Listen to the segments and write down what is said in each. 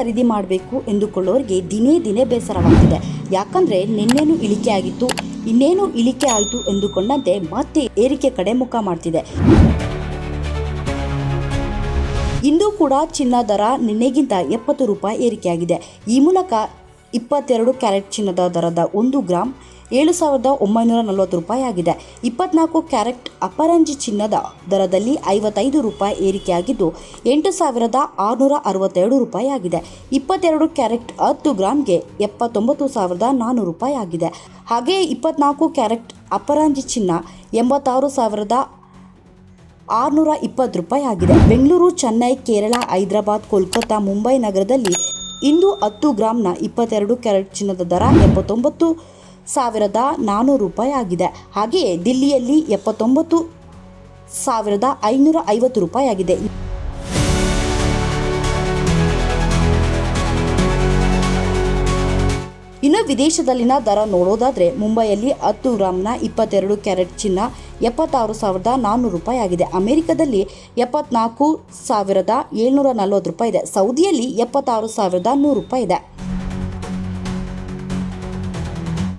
ಖರೀದಿ ಮಾಡಬೇಕು ಎಂದುಕೊಳ್ಳೋರಿಗೆ ದಿನೇ ದಿನೇ ಬೇಸರವಾಗ್ತಿದೆ. ಯಾಕಂದರೆ ನಿನ್ನೇನು ಇಳಿಕೆ ಆಗಿತ್ತು, ಇನ್ನೇನು ಇಳಿಕೆ ಆಯಿತು ಎಂದುಕೊಂಡಂತೆ ಮತ್ತೆ ಏರಿಕೆ ಕಡೆ ಮುಖ ಮಾಡ್ತಿದೆ. ಇಂದು ಕೂಡ ಚಿನ್ನ ದರ ನಿನ್ನೆಗಿಂತ 70 ರೂಪಾಯಿ ಏರಿಕೆಯಾಗಿದೆ. ಈ ಮೂಲಕ 22 ಕ್ಯಾರೆಟ್ ಚಿನ್ನದ ದರದ 1 ಗ್ರಾಮ್ 7,940 ರೂಪಾಯಿ ಆಗಿದೆ. 24 ಕ್ಯಾರೆಟ್ ಅಪರಂಜಿ ಚಿನ್ನದ ದರದಲ್ಲಿ 55 ರೂಪಾಯಿ ಏರಿಕೆಯಾಗಿದ್ದು 8,662 ರೂಪಾಯಿ ಆಗಿದೆ. 22 ಕ್ಯಾರೆಟ್ 10 ಗ್ರಾಮ್ಗೆ 79,400 ರೂಪಾಯಿ ಆಗಿದೆ. ಹಾಗೆಯೇ 24 ಕ್ಯಾರೆಟ್ ಅಪರಂಜಿ ಚಿನ್ನ 86,620 ರೂಪಾಯಿ ಆಗಿದೆ. ಬೆಂಗಳೂರು, ಚೆನ್ನೈ, ಕೇರಳ, ಹೈದರಾಬಾದ್, ಕೋಲ್ಕತ್ತಾ, ಮುಂಬೈ ನಗರದಲ್ಲಿ ಇಂದು 10 ಗ್ರಾಮ್ನ 22 ಕ್ಯಾರೆಟ್ ಚಿನ್ನದ ದರ 79,400 ರೂಪಾಯಿ ಆಗಿದೆ. ಹಾಗೆಯೇ ದಿಲ್ಲಿಯಲ್ಲಿ 79,550 ರೂಪಾಯಿ ಆಗಿದೆ. ಇನ್ನು ವಿದೇಶದಲ್ಲಿನ ದರ ನೋಡೋದಾದರೆ ಮುಂಬೈಯಲ್ಲಿ 10 ಗ್ರಾಮ್ನ 22 ಕ್ಯಾರೆಟ್ ಚಿನ್ನ 76,400 ರೂಪಾಯಿ ಆಗಿದೆ. ಅಮೆರಿಕದಲ್ಲಿ 74,740 ರೂಪಾಯಿ ಇದೆ. ಸೌದಿಯಲ್ಲಿ 76,100 ರೂಪಾಯಿ ಇದೆ.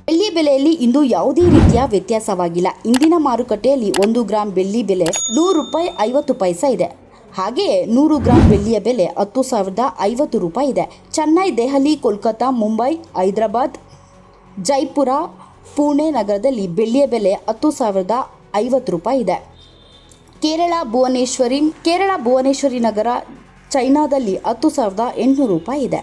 ಬೆಳ್ಳಿ ಬೆಲೆಯಲ್ಲಿ ಇಂದು ಯಾವುದೇ ರೀತಿಯ ವ್ಯತ್ಯಾಸವಾಗಿಲ್ಲ. ಇಂದಿನ ಮಾರುಕಟ್ಟೆಯಲ್ಲಿ 1 ಗ್ರಾಂ ಬೆಳ್ಳಿ ಬೆಲೆ 100 ರೂಪಾಯಿ 50 ಪೈಸೆ ಇದೆ. ಹಾಗೆಯೇ 100 ಗ್ರಾಂ ಬೆಳ್ಳಿಯ ಬೆಲೆ 10,050 ರೂಪಾಯಿ ಇದೆ. ಚೆನ್ನೈ, ದೆಹಲಿ, ಕೋಲ್ಕತ್ತಾ, ಮುಂಬೈ, ಹೈದರಾಬಾದ್, ಜೈಪುರ, ಪುಣೆ ನಗರದಲ್ಲಿ ಬೆಳ್ಳಿಯ ಬೆಲೆ 10,050 ರೂಪಾಯಿ ಇದೆ. ಕೇರಳ ಭುವನೇಶ್ವರಿ ನಗರ, ಚೈನಾದಲ್ಲಿ 10,800 ರೂಪಾಯಿ ಇದೆ.